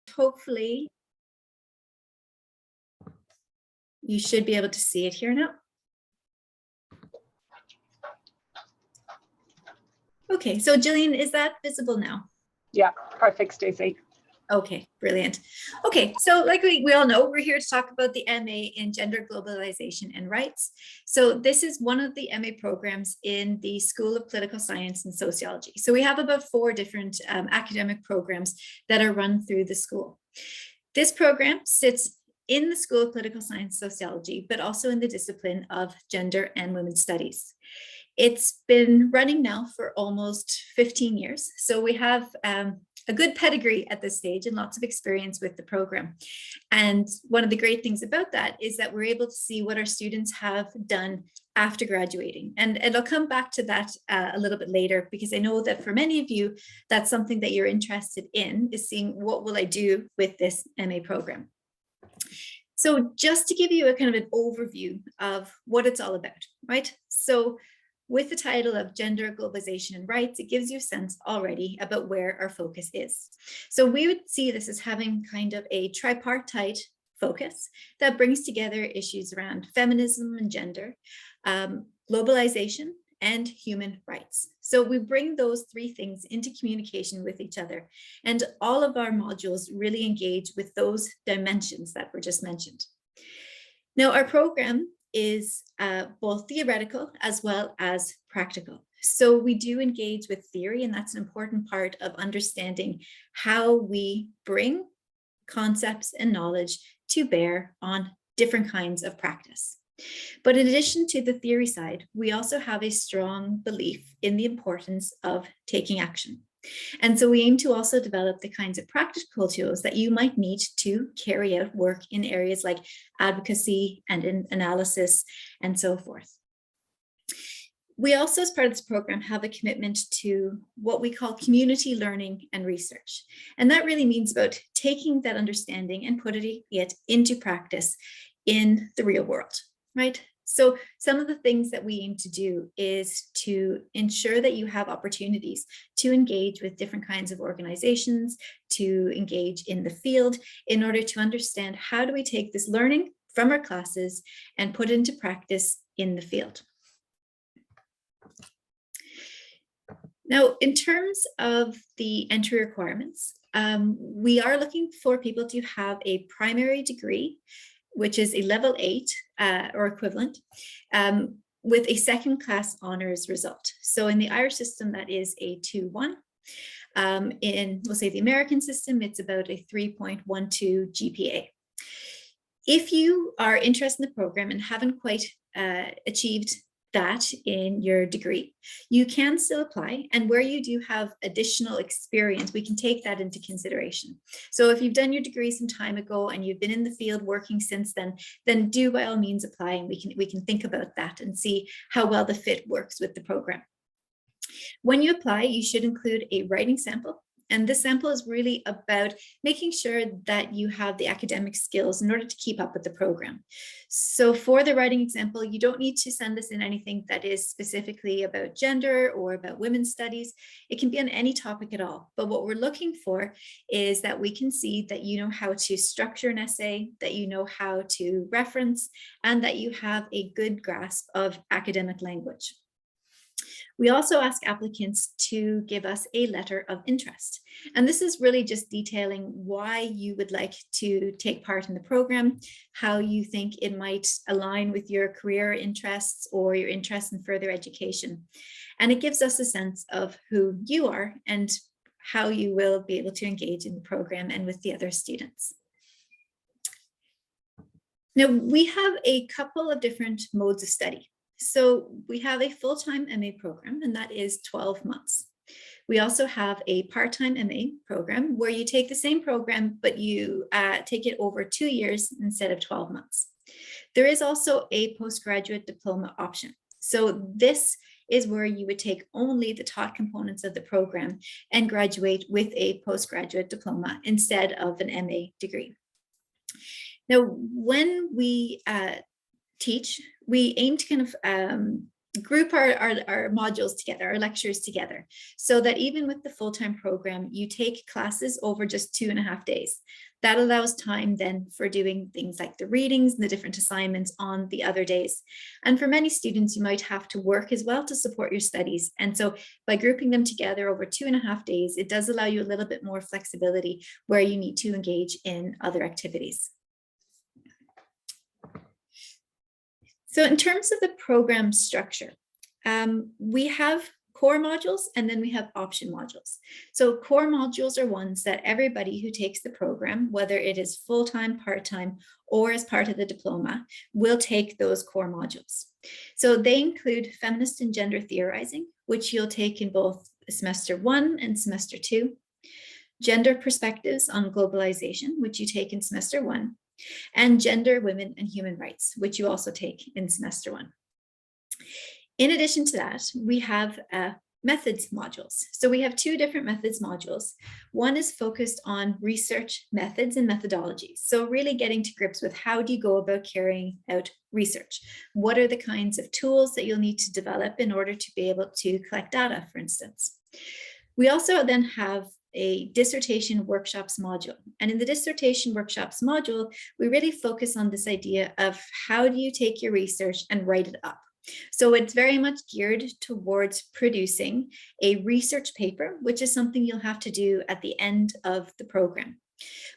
hopefully you should be able to see it here now. Okay, so Gillian, is that visible now? Yeah, perfect, Stacey. Okay, brilliant. Okay, so like we all know, we're here to talk about the MA in Gender, Globalization and Rights. So this is one of the MA programs in the School of Political Science and Sociology. So we have about 4 different academic programs that are run through the school. This program sits in the School of Political Science and Sociology, but also in the discipline of Gender and Women's Studies. It's been running now for almost 15 years. So we have a good pedigree at this stage and lots of experience with the program. And one of the great things about that is that we're able to see what our students have done after graduating. And I'll come back to that a little bit later, because I know that for many of you, that's something that you're interested in, is seeing what will I do with this MA program. So just to give you a kind of an overview of what it's all about, right? So with the title of Gender, Globalization and Rights, it gives you a sense already about where our focus is. So we would see this as having kind of a tripartite focus that brings together issues around feminism and gender, globalization, and human rights. So we bring those 3 things into communication with each other. And all of our modules really engage with those dimensions that were just mentioned. Now, our program is both theoretical as well as practical. So we do engage with theory, and that's an important part of understanding how we bring concepts and knowledge to bear on different kinds of practice. But in addition to the theory side, we also have a strong belief in the importance of taking action. And so we aim to also develop the kinds of practical tools that you might need to carry out work in areas like advocacy and in analysis and so forth. We also, as part of this program, have a commitment to what we call community learning and research. And that really means about taking that understanding and putting it into practice in the real world, right? So some of the things that we aim to do is to ensure that you have opportunities to engage with different kinds of organizations, to engage in the field, in order to understand how do we take this learning from our classes and put it into practice in the field. Now, in terms of the entry requirements, we are looking for people to have a primary degree, which is a level 8 or equivalent, with a 2nd class honors result. So in the Irish system, that is a 2-1. In, we'll say, the American system, it's about a 3.12 GPA. If you are interested in the program and haven't quite achieved that in your degree, you can still apply, and where you do have additional experience, we can take that into consideration. So if you've done your degree some time ago and you've been in the field working since then do by all means apply, and we can think about that and see how well the fit works with the program. When you apply, you should include a writing sample. And this sample is really about making sure that you have the academic skills in order to keep up with the program. So for the writing example, you don't need to send us in anything that is specifically about gender or about women's studies. It can be on any topic at all. But what we're looking for is that we can see that you know how to structure an essay, that you know how to reference, and that you have a good grasp of academic language. We also ask applicants to give us a letter of interest. And this is really just detailing why you would like to take part in the program, how you think it might align with your career interests or your interest in further education. And it gives us a sense of who you are and how you will be able to engage in the program and with the other students. Now, we have a couple of different modes of study. So we have a full-time MA program, and that is 12 months. We also have a part-time MA program where you take the same program, but you take it over 2 years instead of 12 months. There is also a postgraduate diploma option. So this is where you would take only the taught components of the program and graduate with a postgraduate diploma instead of an MA degree. Now, when we teach, we aim to kind of group our modules together, our lectures together, so that even with the full-time program, you take classes over just 2.5 days. That allows time then for doing things like the readings and the different assignments on the other days. And for many students, you might have to work as well to support your studies. And so by grouping them together over 2.5 days, it does allow you a little bit more flexibility where you need to engage in other activities. So in terms of the program structure, we have core modules and then we have option modules. So core modules are ones that everybody who takes the program, whether it is full-time, part-time, or as part of the diploma, will take those core modules. So they include feminist and gender theorizing, which you'll take in both semester 1 and semester 2, gender perspectives on globalization, which you take in semester 1, and gender, women, and human rights, which you also take in semester 1. In addition to that, we have methods modules. So we have 2 different methods modules. One is focused on research methods and methodologies. So really getting to grips with how do you go about carrying out research? What are the kinds of tools that you'll need to develop in order to be able to collect data, for instance? We also then have a dissertation workshops module. And in the dissertation workshops module, we really focus on this idea of how do you take your research and write it up. So it's very much geared towards producing a research paper, which is something you'll have to do at the end of the program.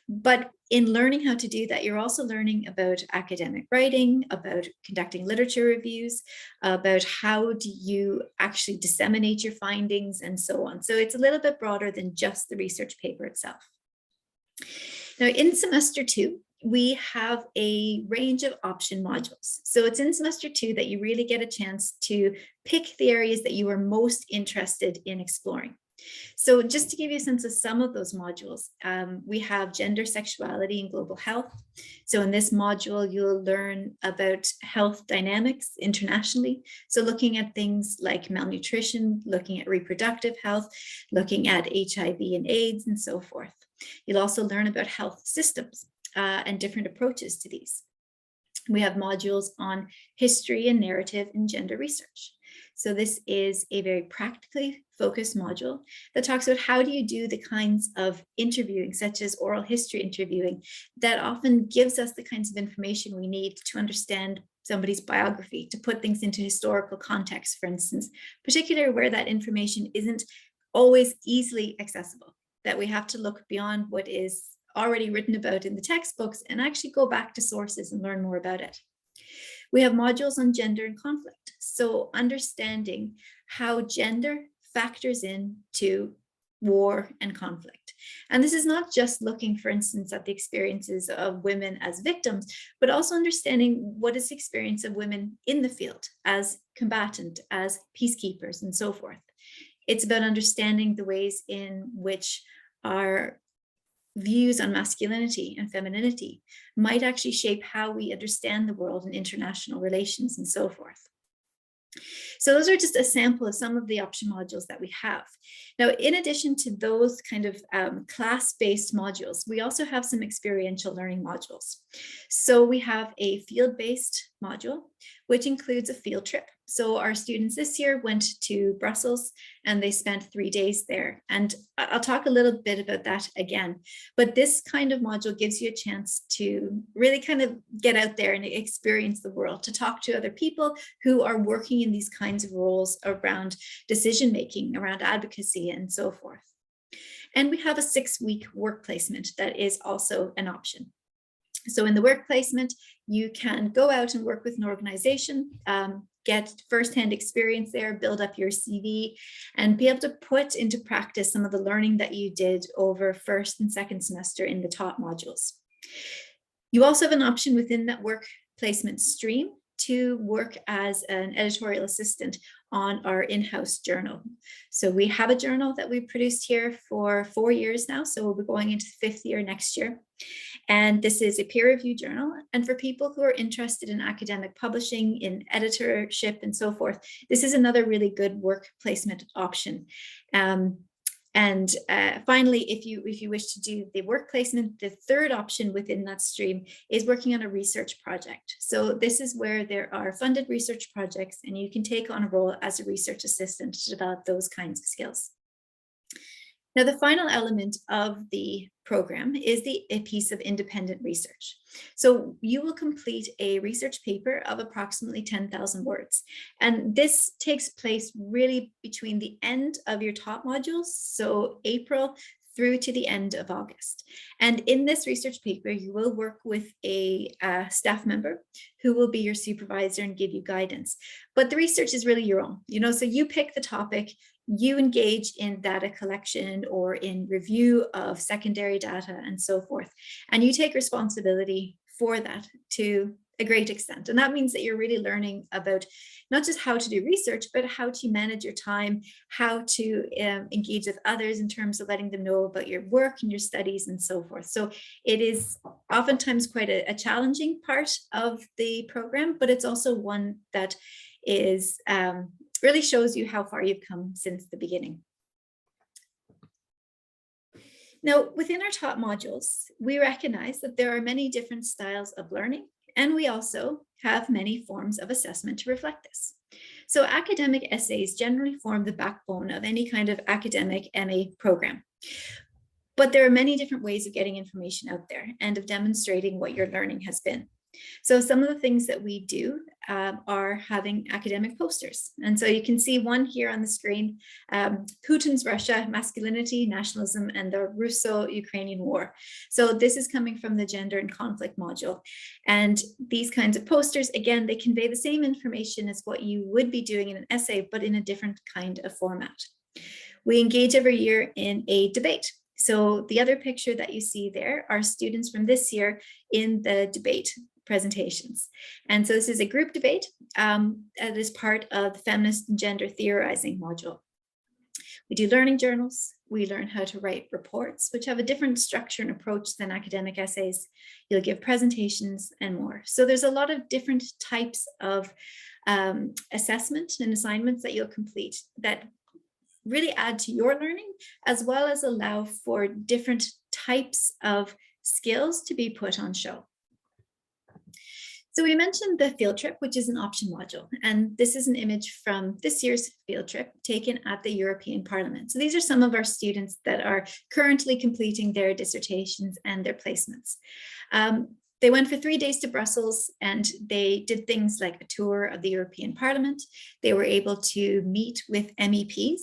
But in learning how to do that, you're also learning about academic writing, about conducting literature reviews, about how do you actually disseminate your findings and so on. So it's a little bit broader than just the research paper itself. Now in semester 2, we have a range of option modules. So it's in semester 2 that you really get a chance to pick the areas that you are most interested in exploring. So just to give you a sense of some of those modules, we have gender, sexuality, and global health. So in this module, you'll learn about health dynamics internationally. So looking at things like malnutrition, looking at reproductive health, looking at HIV and AIDS, and so forth. You'll also learn about health systems and different approaches to these. We have modules on history and narrative in gender research. So this is a very practically focused module that talks about how do you do the kinds of interviewing, such as oral history interviewing, that often gives us the kinds of information we need to understand somebody's biography, to put things into historical context, for instance, particularly where that information isn't always easily accessible, that we have to look beyond what is already written about in the textbooks and actually go back to sources and learn more about it. We have modules on gender and conflict. So understanding how gender factors into war and conflict. And this is not just looking, for instance, at the experiences of women as victims, but also understanding what is the experience of women in the field as combatant, as peacekeepers, and so forth. It's about understanding the ways in which our views on masculinity and femininity might actually shape how we understand the world and international relations and so forth. So those are just a sample of some of the option modules that we have. Now, in addition to those kind of class-based modules, we also have some experiential learning modules. So we have a field-based module, which includes a field trip. So our students this year went to Brussels and they spent 3 days there. And I'll talk a little bit about that again. But this kind of module gives you a chance to really kind of get out there and experience the world, to talk to other people who are working in these kinds of roles around decision-making, around advocacy, and so forth. And we have a 6-week work placement that is also an option. So in the work placement, you can go out and work with an organization, get firsthand experience there, build up your CV, and be able to put into practice some of the learning that you did over first and second semester in the taught modules. You also have an option within that work placement stream to work as an editorial assistant on our in-house journal. So we have a journal that we produced here for 4 years now, so we'll be going into the 5th year next year. And this is a peer-reviewed journal. And for people who are interested in academic publishing, in editorship, and so forth, this is another really good work placement option. And finally, if you wish to do the work placement, the third option within that stream is working on a research project. So this is where there are funded research projects, and you can take on a role as a research assistant to develop those kinds of skills. Now, the final element of the program is a piece of independent research. So you will complete a research paper of approximately 10,000 words. And this takes place really between the end of your top modules, so April through to the end of August. And in this research paper, you will work with a staff member who will be your supervisor and give you guidance. But the research is really your own, so you pick the topic, you engage in data collection or in review of secondary data and so forth. And you take responsibility for that to a great extent. And that means that you're really learning about not just how to do research, but how to manage your time, how to engage with others in terms of letting them know about your work and your studies and so forth. So it is oftentimes quite a challenging part of the program, but it's also one that is really shows you how far you've come since the beginning. Now, within our top modules, we recognize that there are many different styles of learning, and we also have many forms of assessment to reflect this. So academic essays generally form the backbone of any kind of academic MA program. But there are many different ways of getting information out there and of demonstrating what your learning has been. So some of the things that we do are having academic posters. And so you can see one here on the screen, Putin's Russia, Masculinity, Nationalism, and the Russo-Ukrainian War. So this is coming from the Gender and Conflict module. And these kinds of posters, again, they convey the same information as what you would be doing in an essay, but in a different kind of format. We engage every year in a debate. So the other picture that you see there are students from this year in the debate presentations. And so this is a group debate that is part of the feminist and gender theorizing module. We do learning journals. We learn how to write reports, which have a different structure and approach than academic essays. You'll give presentations and more. So there's a lot of different types of assessment and assignments that you'll complete that really add to your learning, as well as allow for different types of skills to be put on show. So we mentioned the field trip, which is an option module, and this is an image from this year's field trip taken at the European Parliament. So these are some of our students that are currently completing their dissertations and their placements. They went for 3 days to Brussels, and they did things like a tour of the European Parliament. They were able to meet with MEPs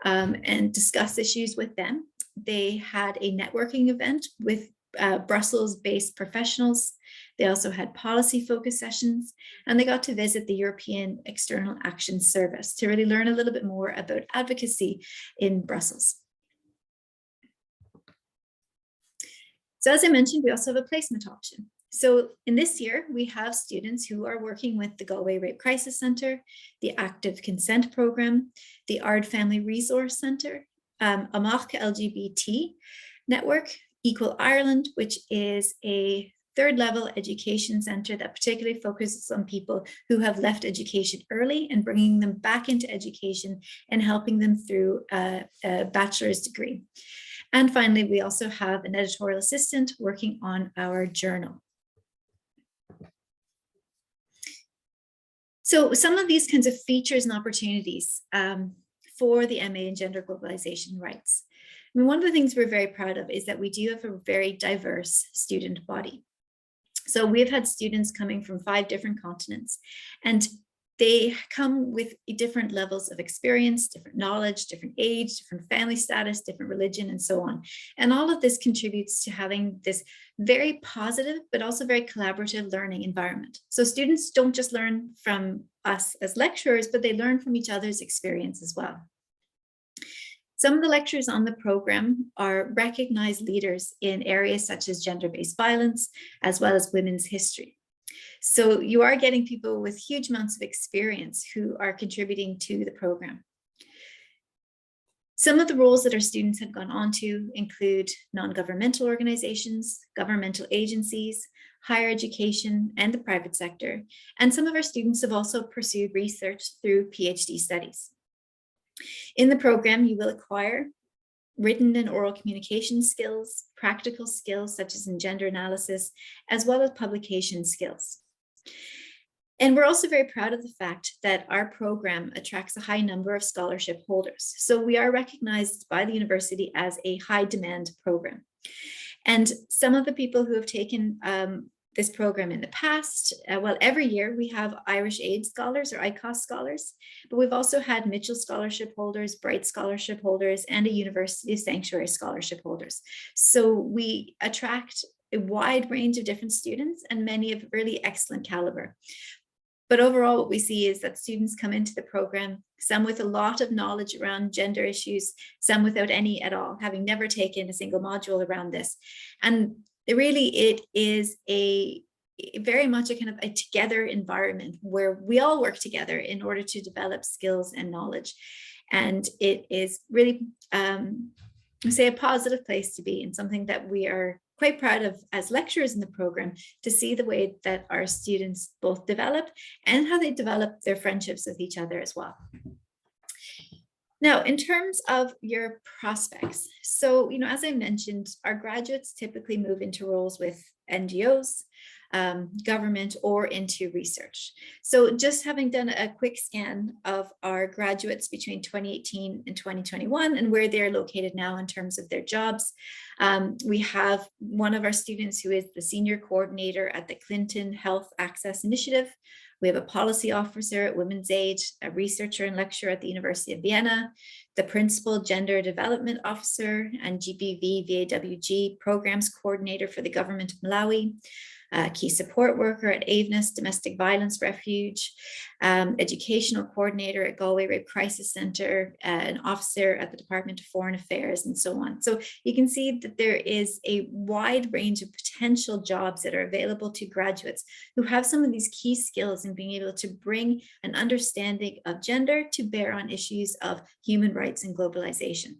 and discuss issues with them. They had a networking event with Brussels-based professionals. They also had policy focus sessions, and they got to visit the European External Action Service to really learn a little bit more about advocacy in Brussels. So as I mentioned, we also have a placement option. So in this year, we have students who are working with the Galway Rape Crisis Centre, the Active Consent Programme, the ARD Family Resource Centre, Amach LGBT Network, Equal Ireland, which is a third level education centre that particularly focuses on people who have left education early and bringing them back into education and helping them through a bachelor's degree. And finally, we also have an editorial assistant working on our journal. So some of these kinds of features and opportunities for the MA in Gender Globalization Rights. I mean, one of the things we're very proud of is that we do have a very diverse student body. So we've had students coming from 5 different continents, and they come with different levels of experience, different knowledge, different age, different family status, different religion, and so on. And all of this contributes to having this very positive, but also very collaborative learning environment. So students don't just learn from us as lecturers, but they learn from each other's experience as well. Some of the lecturers on the program are recognized leaders in areas such as gender-based violence, as well as women's history. So you are getting people with huge amounts of experience who are contributing to the program. Some of the roles that our students have gone on to include non-governmental organizations, governmental agencies, higher education, and the private sector. And some of our students have also pursued research through PhD studies. In the program, you will acquire written and oral communication skills, practical skills such as in gender analysis, as well as publication skills. And we're also very proud of the fact that our program attracts a high number of scholarship holders. So we are recognized by the university as a high demand program. And some of the people who have taken this program in the past, well, every year we have Irish Aid Scholars or ICOS Scholars, but we've also had Mitchell Scholarship holders, Bright Scholarship holders, and a University of Sanctuary Scholarship holders. So we attract a wide range of different students and many of really excellent caliber. But overall, what we see is that students come into the program, some with a lot of knowledge around gender issues, some without any at all, having never taken a single module around this. And really, it is a very much a kind of a together environment where we all work together in order to develop skills and knowledge. And it is really, say, a positive place to be, and something that we are quite proud of as lecturers in the program, to see the way that our students both develop and how they develop their friendships with each other as well. Now, in terms of your prospects, so, as I mentioned, our graduates typically move into roles with NGOs, government, or into research. So just having done a quick scan of our graduates between 2018 and 2021 and where they're located now in terms of their jobs, we have one of our students who is the senior coordinator at the Clinton Health Access Initiative. We have a policy officer at Women's Aid, a researcher and lecturer at the University of Vienna, the principal gender development officer and GBV VAWG programs coordinator for the government of Malawi, a key support worker at AVNIS Domestic Violence Refuge, educational coordinator at Galway Rape Crisis Centre, an officer at the Department of Foreign Affairs, and so on. So you can see that there is a wide range of potential jobs that are available to graduates who have some of these key skills in being able to bring an understanding of gender to bear on issues of human rights and globalization.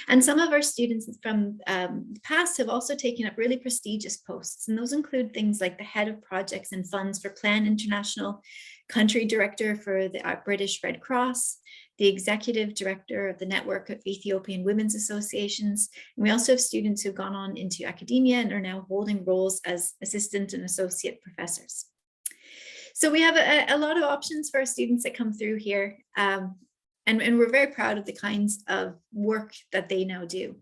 And some of our students from the past have also taken up really prestigious posts, and those include things like the head of projects and funds for Plan International, country director for the British Red Cross, the executive director of the network of Ethiopian women's associations. And we also have students who've gone on into academia and are now holding roles as assistant and associate professors. So we have a lot of options for our students that come through here. And we're very proud of the kinds of work that they now do.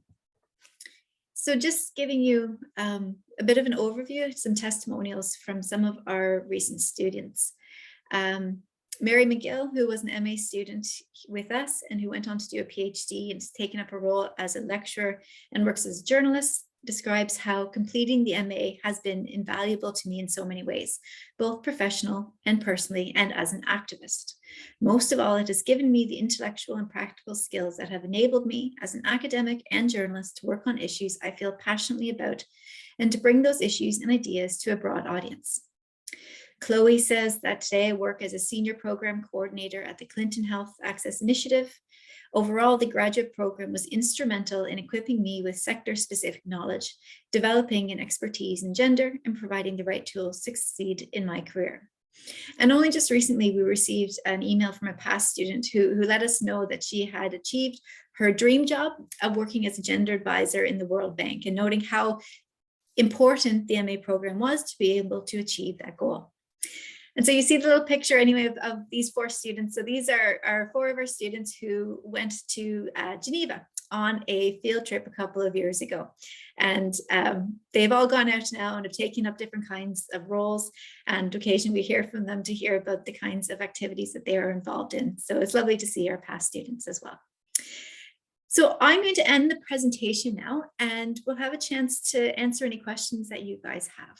So just giving you a bit of an overview, some testimonials from some of our recent students. Mary McGill, who was an MA student with us and who went on to do a PhD and has taken up a role as a lecturer and works as a journalist, describes how completing the MA has been invaluable to me in so many ways, both professional and personally, and as an activist. Most of all, it has given me the intellectual and practical skills that have enabled me as an academic and journalist to work on issues I feel passionately about and to bring those issues and ideas to a broad audience. Chloe says that today I work as a senior program coordinator at the Clinton Health Access Initiative. Overall, the graduate program was instrumental in equipping me with sector-specific knowledge, developing an expertise in gender, and providing the right tools to succeed in my career. And only just recently, we received an email from a past student who let us know that she had achieved her dream job of working as a gender advisor in the World Bank, and noting how important the MA program was to be able to achieve that goal. And so you see the little picture anyway of these 4 students. So these are 4 of our students who went to Geneva on a field trip a couple of years ago. And they've all gone out now and have taken up different kinds of roles. And occasionally we hear from them to hear about the kinds of activities that they are involved in. So it's lovely to see our past students as well. So I'm going to end the presentation now, and we'll have a chance to answer any questions that you guys have.